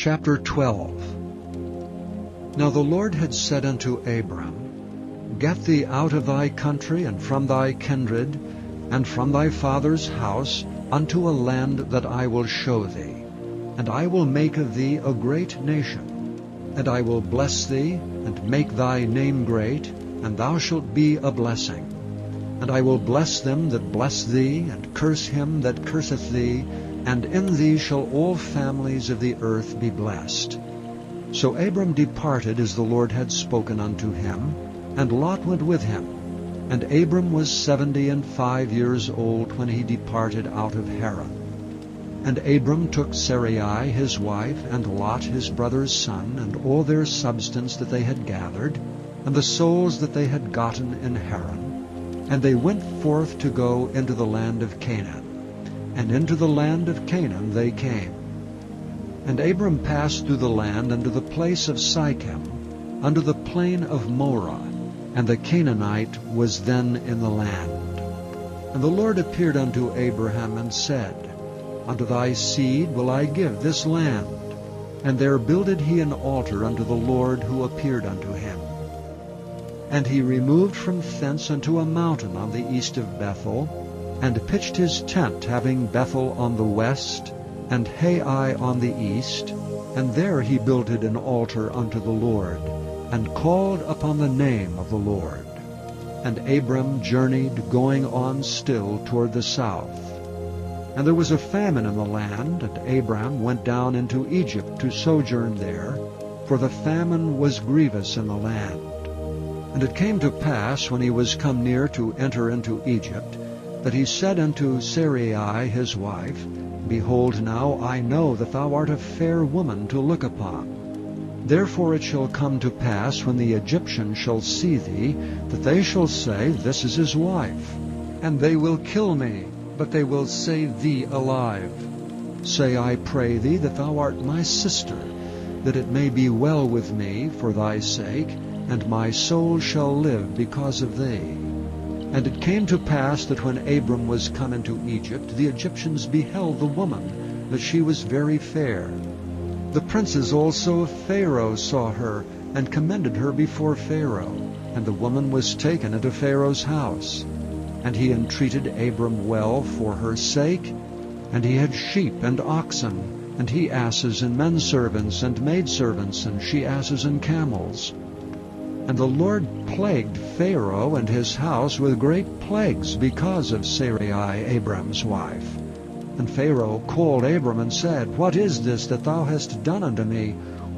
Chapter 12. Now the Lord had said unto Abram, Get thee out of thy country, and from thy kindred, and from thy father's house, unto a land that I will show thee. And I will make of thee a great nation. And I will bless thee, and make thy name great, and thou shalt be a blessing. And I will bless them that bless thee, and curse him that curseth thee, and in thee shall all families of the earth be blessed. So Abram departed as the Lord had spoken unto him, and Lot went with him. And Abram was 75 years old when he departed out of Haran. And Abram took Sarai his wife, and Lot his brother's son, and all their substance that they had gathered, and the souls that they had gotten in Haran. And they went forth to go into the land of Canaan. And into the land of Canaan they came. And Abram passed through the land unto the place of Sichem, unto the plain of Moreh, and the Canaanite was then in the land. And the Lord appeared unto Abraham, and said, Unto thy seed will I give this land. And there builded he an altar unto the Lord who appeared unto him. And he removed from thence unto a mountain on the east of Bethel, and pitched his tent, having Bethel on the west, and Hai on the east, and there he builded an altar unto the Lord, and called upon the name of the Lord. And Abram journeyed, going on still toward the south. And there was a famine in the land, and Abram went down into Egypt to sojourn there, for the famine was grievous in the land. And it came to pass, when he was come near to enter into Egypt, that he said unto Sarai his wife, Behold, now I know that thou art a fair woman to look upon. Therefore it shall come to pass, when the Egyptians shall see thee, that they shall say, This is his wife. And they will kill me, but they will save thee alive. Say, I pray thee, that thou art my sister, that it may be well with me for thy sake, and my soul shall live because of thee. And it came to pass that when Abram was come into Egypt, the Egyptians beheld the woman, that she was very fair. The princes also of Pharaoh saw her, and commended her before Pharaoh. And the woman was taken into Pharaoh's house. And he entreated Abram well for her sake. And he had sheep and oxen, and he asses and menservants and maidservants, and she-asses and camels. And the Lord plagued Pharaoh and his house with great plagues because of Sarai, Abram's wife. And Pharaoh called Abram and said, What is this that thou hast done unto me?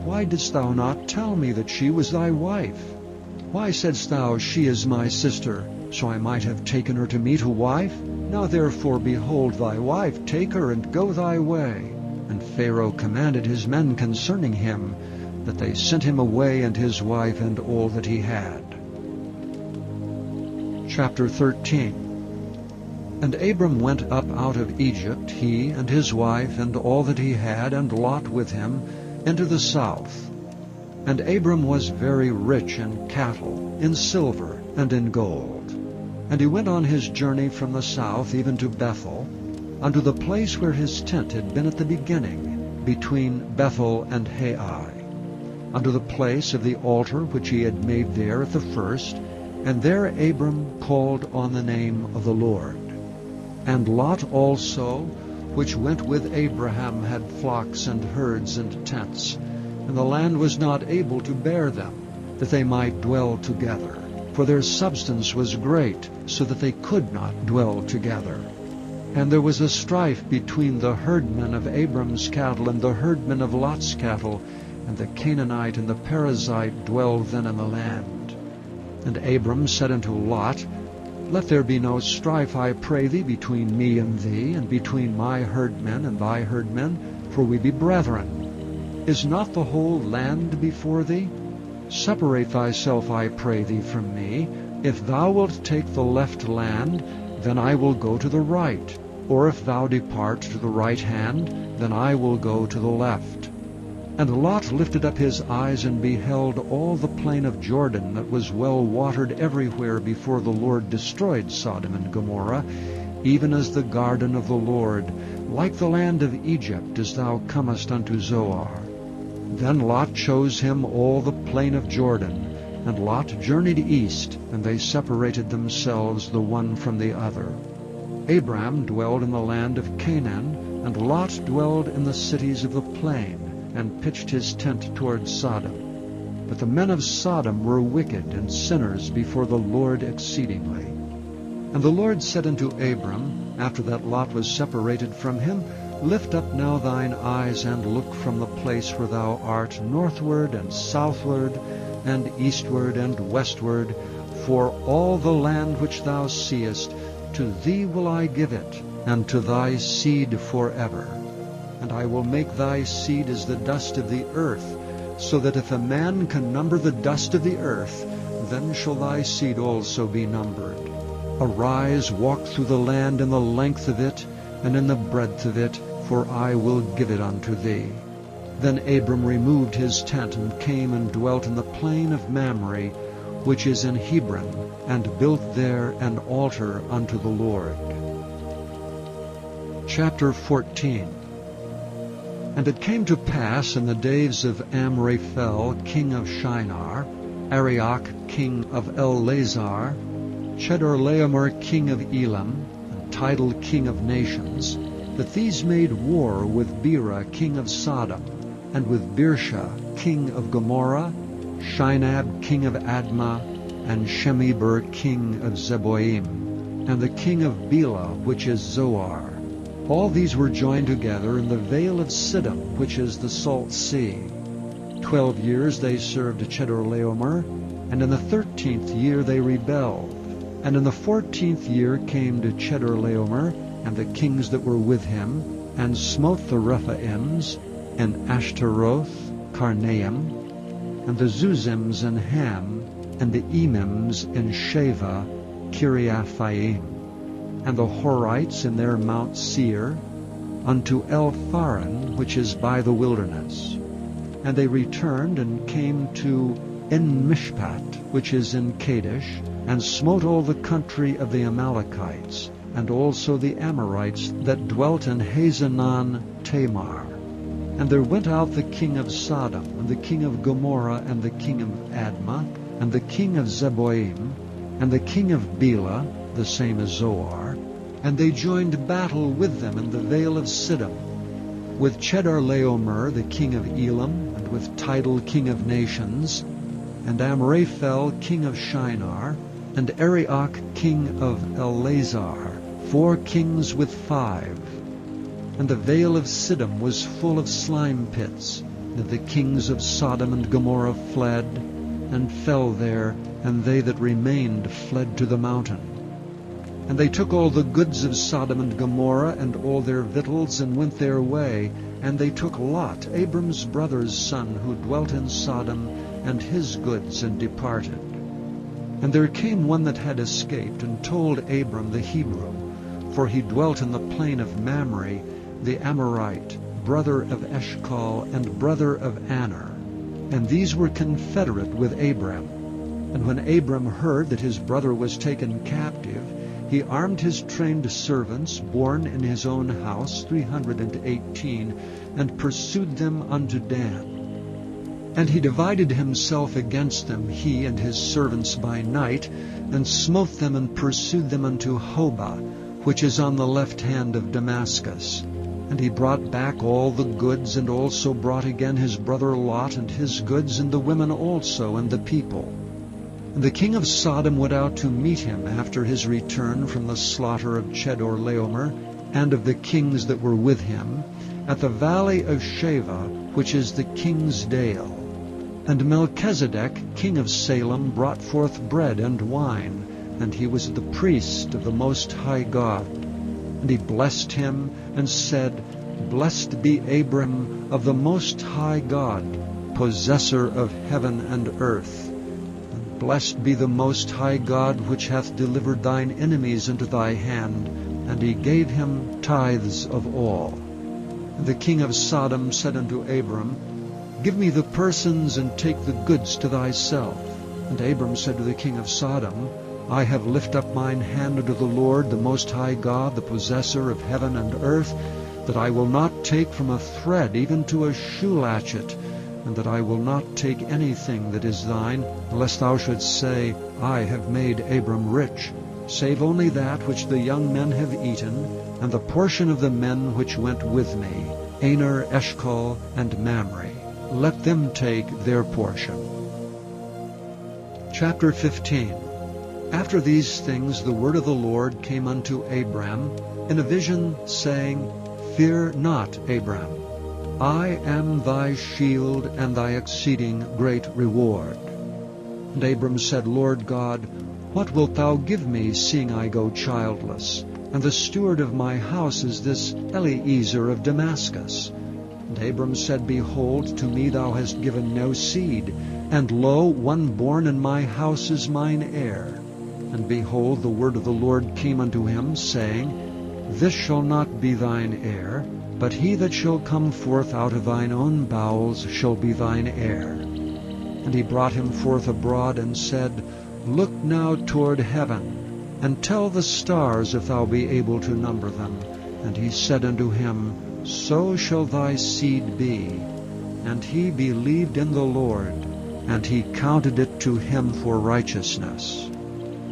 Why didst thou not tell me that she was thy wife? Why saidst thou, She is my sister, so I might have taken her to me to wife? Now therefore, behold thy wife, take her and go thy way. And Pharaoh commanded his men concerning him, that they sent him away, and his wife, and all that he had. Chapter 13. And Abram went up out of Egypt, he and his wife, and all that he had, and Lot with him, into the south. And Abram was very rich in cattle, in silver, and in gold. And he went on his journey from the south even to Bethel, unto the place where his tent had been at the beginning, between Bethel and Hai, unto the place of the altar which he had made there at the first, and there Abram called on the name of the Lord. And Lot also, which went with Abraham, had flocks and herds and tents, and the land was not able to bear them, that they might dwell together, for their substance was great, so that they could not dwell together. And there was a strife between the herdmen of Abram's cattle and the herdmen of Lot's cattle, and the Canaanite and the Perizzite dwelled then in the land. And Abram said unto Lot, Let there be no strife, I pray thee, between me and thee, and between my herdmen and thy herdmen, for we be brethren. Is not the whole land before thee? Separate thyself, I pray thee, from me. If thou wilt take the left land, then I will go to the right. Or if thou depart to the right hand, then I will go to the left. And Lot lifted up his eyes and beheld all the plain of Jordan, that was well watered everywhere before the Lord destroyed Sodom and Gomorrah, even as the garden of the Lord, like the land of Egypt, as thou comest unto Zoar. Then Lot chose him all the plain of Jordan, and Lot journeyed east, and they separated themselves the one from the other. Abram dwelled in the land of Canaan, and Lot dwelled in the cities of the plain, and pitched his tent toward Sodom. But the men of Sodom were wicked and sinners before the Lord exceedingly. And the Lord said unto Abram, after that Lot was separated from him, Lift up now thine eyes, and look from the place where thou art northward and southward, and eastward and westward, for all the land which thou seest, to thee will I give it, and to thy seed forever. And I will make thy seed as the dust of the earth, so that if a man can number the dust of the earth, then shall thy seed also be numbered. Arise, walk through the land in the length of it, and in the breadth of it, for I will give it unto thee. Then Abram removed his tent, and came and dwelt in the plain of Mamre, which is in Hebron, and built there an altar unto the Lord. Chapter 14. And it came to pass in the days of Amraphel king of Shinar, Arioch king of Elazar, Chedorlaomer king of Elam, and Tidal king of nations, that these made war with Bera king of Sodom, and with Birsha king of Gomorrah, Shinab king of Admah, and Shemeber king of Zeboim, and the king of Bela, which is Zoar. All these were joined together in the vale of Siddim, which is the salt sea. 12 years they served Chedorlaomer, and in the 13th year they rebelled. And in the 14th year came to Chedorlaomer and the kings that were with him, and smote the Rephaims, and Ashtaroth, Karnaim, and the Zuzims in Ham, and the Emims in Sheva, Kiriathaim, and the Horites in their Mount Seir, unto El-Pharan, which is by the wilderness. And they returned and came to En-Mishpat, which is in Kadesh, and smote all the country of the Amalekites, and also the Amorites that dwelt in Hazanon Tamar. And there went out the king of Sodom, and the king of Gomorrah, and the king of Admah, and the king of Zeboim, and the king of Bela, the same as Zoar, and they joined battle with them in the vale of Siddim, with Chedorlaomer the king of Elam, and with Tidal king of nations, and Amraphel king of Shinar, and Arioch king of Elazar, 4 kings with 5. And the vale of Siddim was full of slime pits, and the kings of Sodom and Gomorrah fled, and fell there, and they that remained fled to the mountain. And they took all the goods of Sodom and Gomorrah, and all their victuals, and went their way. And they took Lot, Abram's brother's son, who dwelt in Sodom, and his goods, and departed. And there came one that had escaped, and told Abram the Hebrew, for he dwelt in the plain of Mamre, the Amorite, brother of Eshcol, and brother of Aner. And these were confederate with Abram. And when Abram heard that his brother was taken captive, he armed his trained servants, born in his own house, 318, and pursued them unto Dan. And he divided himself against them, he and his servants by night, and smote them and pursued them unto Hobah, which is on the left hand of Damascus. And he brought back all the goods, and also brought again his brother Lot and his goods, and the women also, and the people. And the king of Sodom went out to meet him after his return from the slaughter of Chedorlaomer, and of the kings that were with him, at the valley of Sheva, which is the king's dale. And Melchizedek, king of Salem, brought forth bread and wine, and he was the priest of the Most High God. And he blessed him, and said, Blessed be Abram of the Most High God, possessor of heaven and earth. And blessed be the Most High God, which hath delivered thine enemies into thy hand. And he gave him tithes of all. And the king of Sodom said unto Abram, Give me the persons, and take the goods to thyself. And Abram said to the king of Sodom, I have lifted up mine hand unto the Lord, the Most High God, the possessor of heaven and earth, that I will not take from a thread even to a shoe latchet, and that I will not take anything that is thine, lest thou shouldst say, I have made Abram rich, save only that which the young men have eaten, and the portion of the men which went with me, Aner, Eshcol, and Mamre. Let them take their portion. Chapter 15. After these things the word of the Lord came unto Abram in a vision, saying, Fear not, Abram. I am thy shield and thy exceeding great reward. And Abram said, Lord God, what wilt thou give me, seeing I go childless? And the steward of my house is this Eliezer of Damascus. And Abram said, Behold, to me thou hast given no seed, and lo, one born in my house is mine heir. And behold, the word of the Lord came unto him, saying, This shall not be thine heir, but he that shall come forth out of thine own bowels shall be thine heir. And he brought him forth abroad, and said, Look now toward heaven, and tell the stars if thou be able to number them. And he said unto him, So shall thy seed be. And he believed in the Lord, and he counted it to him for righteousness.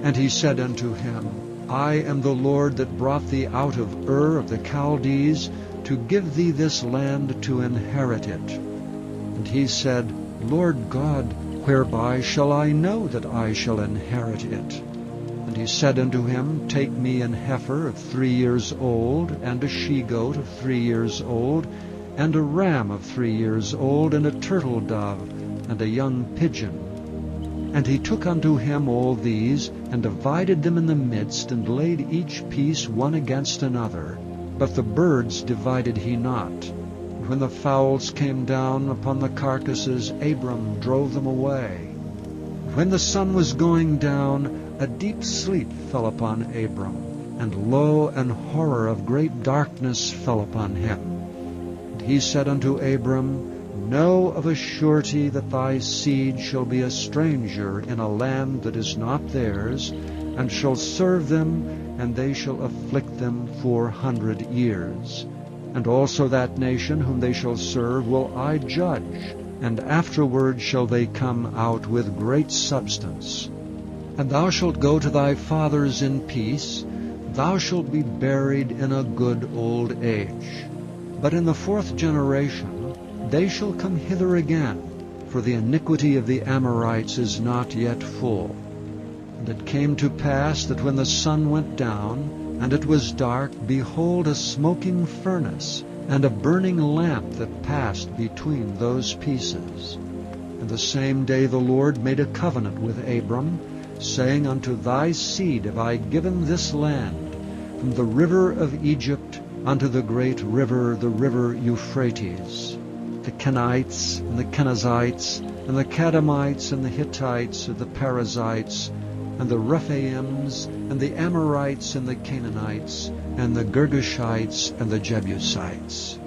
And he said unto him, I am the Lord that brought thee out of Ur of the Chaldees, to give thee this land to inherit it. And he said, Lord God, whereby shall I know that I shall inherit it? And he said unto him, Take me an heifer of 3 years old, and a she-goat of 3 years old, and a ram of 3 years old, and a turtle dove, and a young pigeon. And he took unto him all these, and divided them in the midst, and laid each piece one against another. But the birds divided he not. And when the fowls came down upon the carcasses, Abram drove them away. When the sun was going down, a deep sleep fell upon Abram, and lo, an horror of great darkness fell upon him. And he said unto Abram, Know of a surety that thy seed shall be a stranger in a land that is not theirs, and shall serve them, and they shall afflict them 400 years. And also that nation whom they shall serve will I judge, and afterward shall they come out with great substance. And thou shalt go to thy fathers in peace, thou shalt be buried in a good old age. But in the 4th generation they shall come hither again, for the iniquity of the Amorites is not yet full. And it came to pass that when the sun went down, and it was dark, behold, a smoking furnace, and a burning lamp that passed between those pieces. And the same day the Lord made a covenant with Abram, saying, Unto thy seed have I given this land, from the river of Egypt unto the great river, the river Euphrates, the Kenites, and the Kenizzites, and the Kadamites, and the Hittites, and the Perizzites, and the Rephaims, and the Amorites, and the Canaanites, and the Girgashites, and the Jebusites.